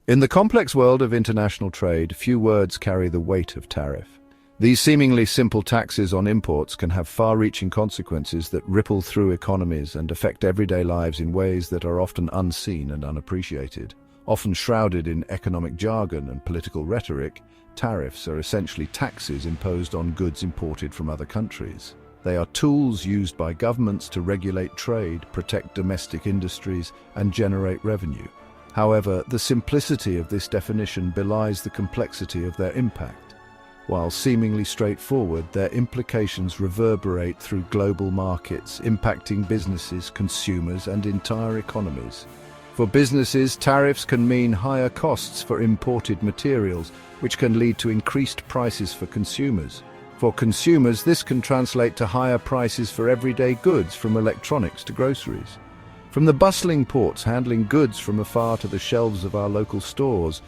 In the complex world of international trade, few words carry the weight of tariff. These seemingly simple taxes on imports can have far-reaching consequences that ripple through economies and affect everyday lives in ways that are often unseen and unappreciated. Often shrouded in economic jargon and political rhetoric, tariffs are essentially taxes imposed on goods imported from other countries. They are tools used by governments to regulate trade, protect domestic industries, and generate revenue. However, the simplicity of this definition belies the complexity of their impact. While seemingly straightforward, their implications reverberate through global markets, impacting businesses, consumers, and entire economies. For businesses, tariffs can mean higher costs for imported materials, which can lead to increased prices for consumers. For consumers, this can translate to higher prices for everyday goods, from electronics to groceries. From the bustling ports handling goods from afar to the shelves of our local stores,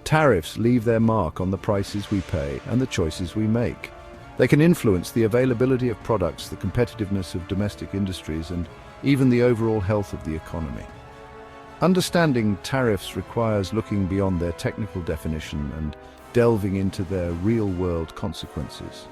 tariffs leave their mark on the prices we pay and the choices we make. They can influence the availability of products, the competitiveness of domestic industries, and even the overall health of the economy. Understanding tariffs requires looking beyond their technical definition and delving into their real-world consequences.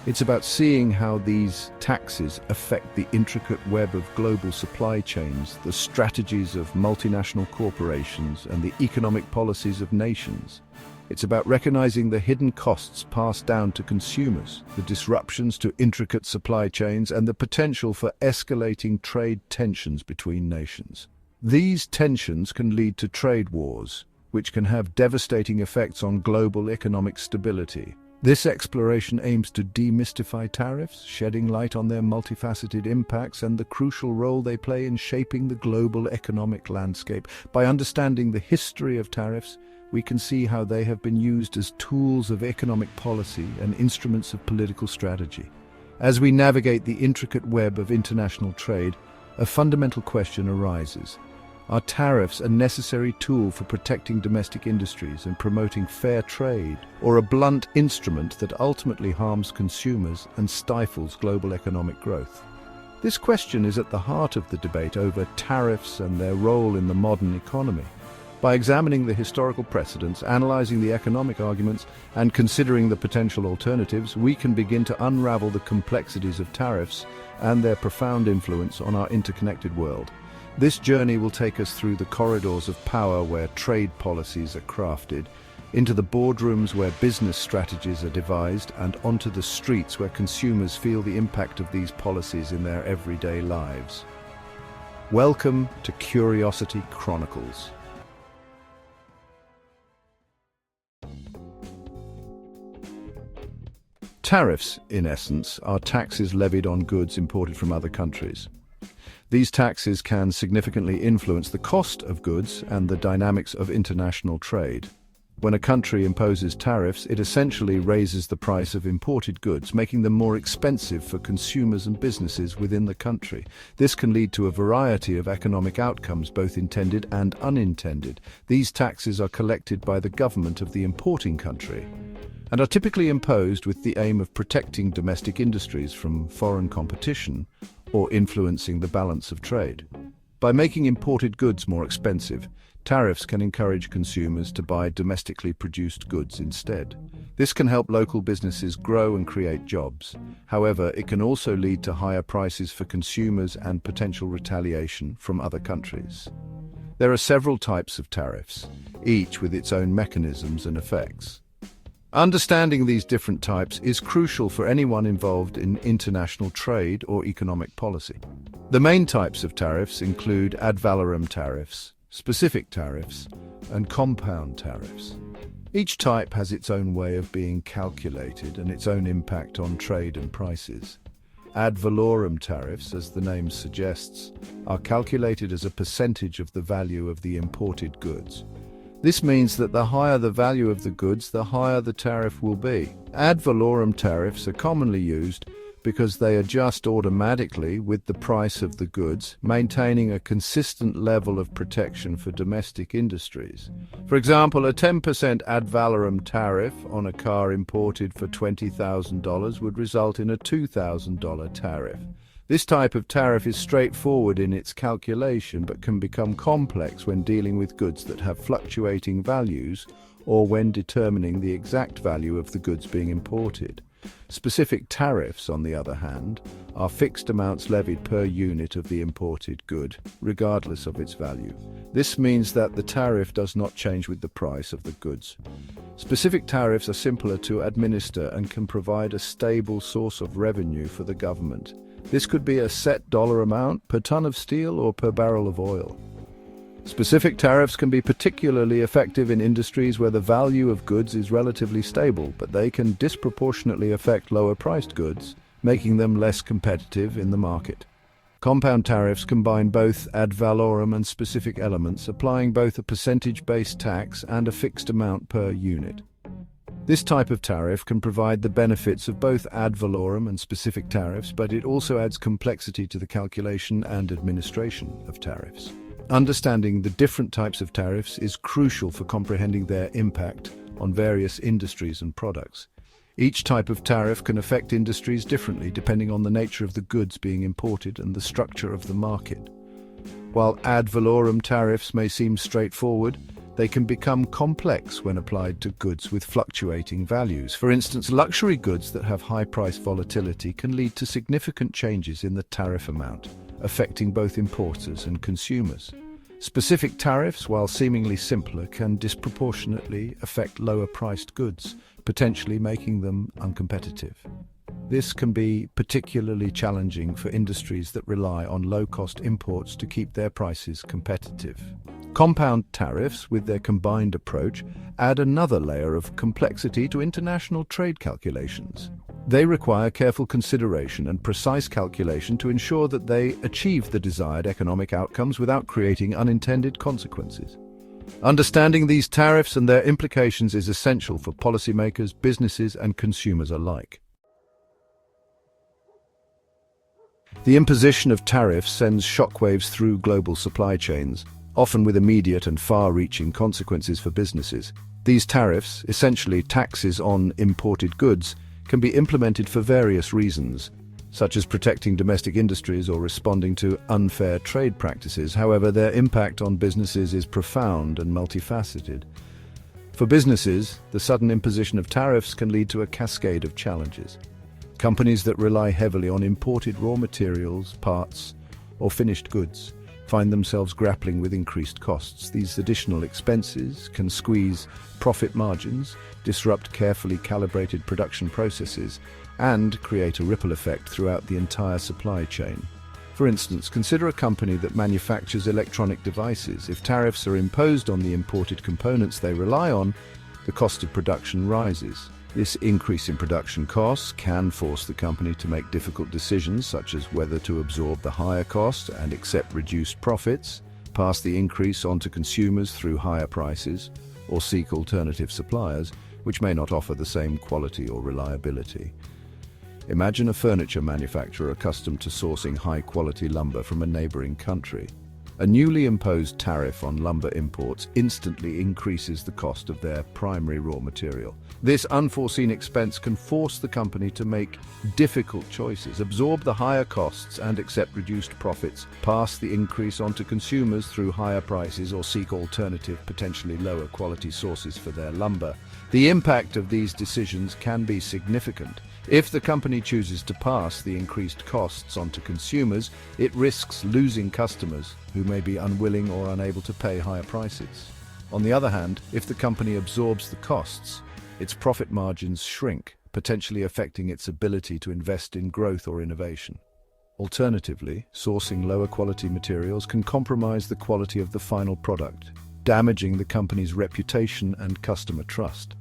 It's about seeing how these taxes affect the intricate web of global supply chains, the strategies of multinational corporations, and the economic policies of nations. It's about recognizing the hidden costs passed down to consumers, the disruptions to intricate supply chains, and the potential for escalating trade tensions between nations. These tensions can lead to trade wars, which can have devastating effects on global economic stability. This exploration aims to demystify tariffs, shedding light on their multifaceted impacts and the crucial role they play in shaping the global economic landscape. By understanding the history of tariffs, we can see how they have been used as tools of economic policy and instruments of political strategy. As we navigate the intricate web of international trade, a fundamental question arises. Are tariffs a necessary tool for protecting domestic industries and promoting fair trade, or a blunt instrument that ultimately harms consumers and stifles global economic growth? This question is at the heart of the debate over tariffs and their role in the modern economy. By examining the historical precedents, analyzing the economic arguments, and considering the potential alternatives, we can begin to unravel the complexities of tariffs and their profound influence on our interconnected world. This journey will take us through the corridors of power where trade policies are crafted, into the boardrooms where business strategies are devised, and onto the streets where consumers feel the impact of these policies in their everyday lives. Welcome to Curiosity Chronicles. Tariffs, in essence, are taxes levied on goods imported from other countries. These taxes can significantly influence the cost of goods and the dynamics of international trade. When a country imposes tariffs, it essentially raises the price of imported goods, making them more expensive for consumers and businesses within the country. This can lead to a variety of economic outcomes, both intended and unintended. These taxes are collected by the government of the importing country and are typically imposed with the aim of protecting domestic industries from foreign competition or influencing the balance of trade. By making imported goods more expensive, tariffs can encourage consumers to buy domestically produced goods instead. This can help local businesses grow and create jobs. However, it can also lead to higher prices for consumers and potential retaliation from other countries. There are several types of tariffs, each with its own mechanisms and effects. Understanding these different types is crucial for anyone involved in international trade or economic policy. The main types of tariffs include ad valorem tariffs, specific tariffs, and compound tariffs. Each type has its own way of being calculated and its own impact on trade and prices. Ad valorem tariffs, as the name suggests, are calculated as a percentage of the value of the imported goods. This means that the higher the value of the goods, the higher the tariff will be. Ad valorem tariffs are commonly used because they adjust automatically with the price of the goods, maintaining a consistent level of protection for domestic industries. For example, a 10% ad valorem tariff on a car imported for $20,000 would result in a $2,000 tariff. This type of tariff is straightforward in its calculation but can become complex when dealing with goods that have fluctuating values or when determining the exact value of the goods being imported. Specific tariffs, on the other hand, are fixed amounts levied per unit of the imported good, regardless of its value. This means that the tariff does not change with the price of the goods. Specific tariffs are simpler to administer and can provide a stable source of revenue for the government. This could be a set dollar amount per ton of steel or per barrel of oil. Specific tariffs can be particularly effective in industries where the value of goods is relatively stable, but they can disproportionately affect lower-priced goods, making them less competitive in the market. Compound tariffs combine both ad valorem and specific elements, applying both a percentage-based tax and a fixed amount per unit. This type of tariff can provide the benefits of both ad valorem and specific tariffs, but it also adds complexity to the calculation and administration of tariffs. Understanding the different types of tariffs is crucial for comprehending their impact on various industries and products. Each type of tariff can affect industries differently depending on the nature of the goods being imported and the structure of the market. While ad valorem tariffs may seem straightforward, they can become complex when applied to goods with fluctuating values. For instance, luxury goods that have high price volatility can lead to significant changes in the tariff amount, affecting both importers and consumers. Specific tariffs, while seemingly simpler, can disproportionately affect lower-priced goods, potentially making them uncompetitive. This can be particularly challenging for industries that rely on low-cost imports to keep their prices competitive. Compound tariffs, with their combined approach, add another layer of complexity to international trade calculations. They require careful consideration and precise calculation to ensure that they achieve the desired economic outcomes without creating unintended consequences. Understanding these tariffs and their implications is essential for policymakers, businesses, and consumers alike. The imposition of tariffs sends shockwaves through global supply chains, often with immediate and far-reaching consequences for businesses. These tariffs, essentially taxes on imported goods, can be implemented for various reasons, such as protecting domestic industries or responding to unfair trade practices. However, their impact on businesses is profound and multifaceted. For businesses, the sudden imposition of tariffs can lead to a cascade of challenges. Companies that rely heavily on imported raw materials, parts, or finished goods find themselves grappling with increased costs. These additional expenses can squeeze profit margins, disrupt carefully calibrated production processes, and create a ripple effect throughout the entire supply chain. For instance, consider a company that manufactures electronic devices. If tariffs are imposed on the imported components they rely on, the cost of production rises. This increase in production costs can force the company to make difficult decisions, such as whether to absorb the higher cost and accept reduced profits, pass the increase on to consumers through higher prices, or seek alternative suppliers, which may not offer the same quality or reliability. Imagine a furniture manufacturer accustomed to sourcing high-quality lumber from a neighboring country. A newly imposed tariff on lumber imports instantly increases the cost of their primary raw material. This unforeseen expense can force the company to make difficult choices, absorb the higher costs and accept reduced profits, pass the increase on to consumers through higher prices, or seek alternative, potentially lower quality sources for their lumber. The impact of these decisions can be significant. If the company chooses to pass the increased costs on to consumers, it risks losing customers who may be unwilling or unable to pay higher prices. On the other hand, if the company absorbs the costs, its profit margins shrink, potentially affecting its ability to invest in growth or innovation. Alternatively, sourcing lower quality materials can compromise the quality of the final product, damaging the company's reputation and customer trust.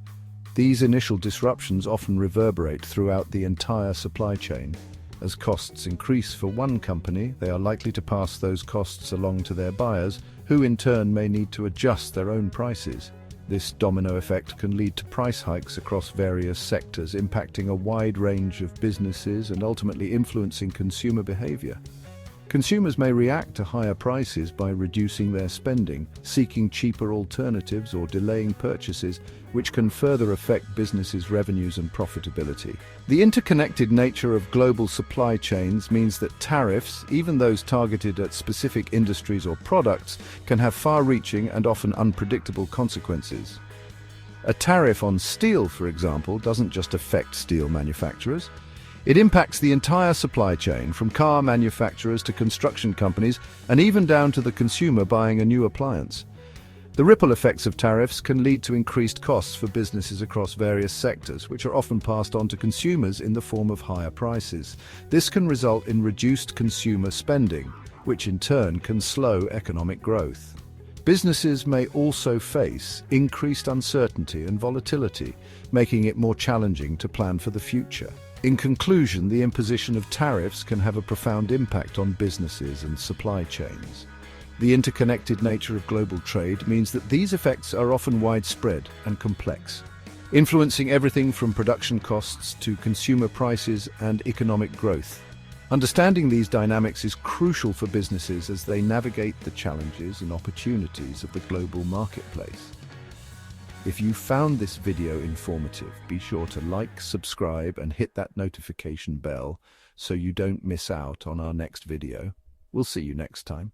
These initial disruptions often reverberate throughout the entire supply chain. As costs increase for one company, they are likely to pass those costs along to their buyers, who in turn may need to adjust their own prices. This domino effect can lead to price hikes across various sectors, impacting a wide range of businesses and ultimately influencing consumer behavior. Consumers may react to higher prices by reducing their spending, seeking cheaper alternatives or delaying purchases, which can further affect businesses' revenues and profitability. The interconnected nature of global supply chains means that tariffs, even those targeted at specific industries or products, can have far-reaching and often unpredictable consequences. A tariff on steel, for example, doesn't just affect steel manufacturers. It impacts the entire supply chain, from car manufacturers to construction companies, and even down to the consumer buying a new appliance. The ripple effects of tariffs can lead to increased costs for businesses across various sectors, which are often passed on to consumers in the form of higher prices. This can result in reduced consumer spending, which in turn can slow economic growth. Businesses may also face increased uncertainty and volatility, making it more challenging to plan for the future. In conclusion, the imposition of tariffs can have a profound impact on businesses and supply chains. The interconnected nature of global trade means that these effects are often widespread and complex, influencing everything from production costs to consumer prices and economic growth. Understanding these dynamics is crucial for businesses as they navigate the challenges and opportunities of the global marketplace. If you found this video informative, be sure to like, subscribe, and hit that notification bell so you don't miss out on our next video. We'll see you next time.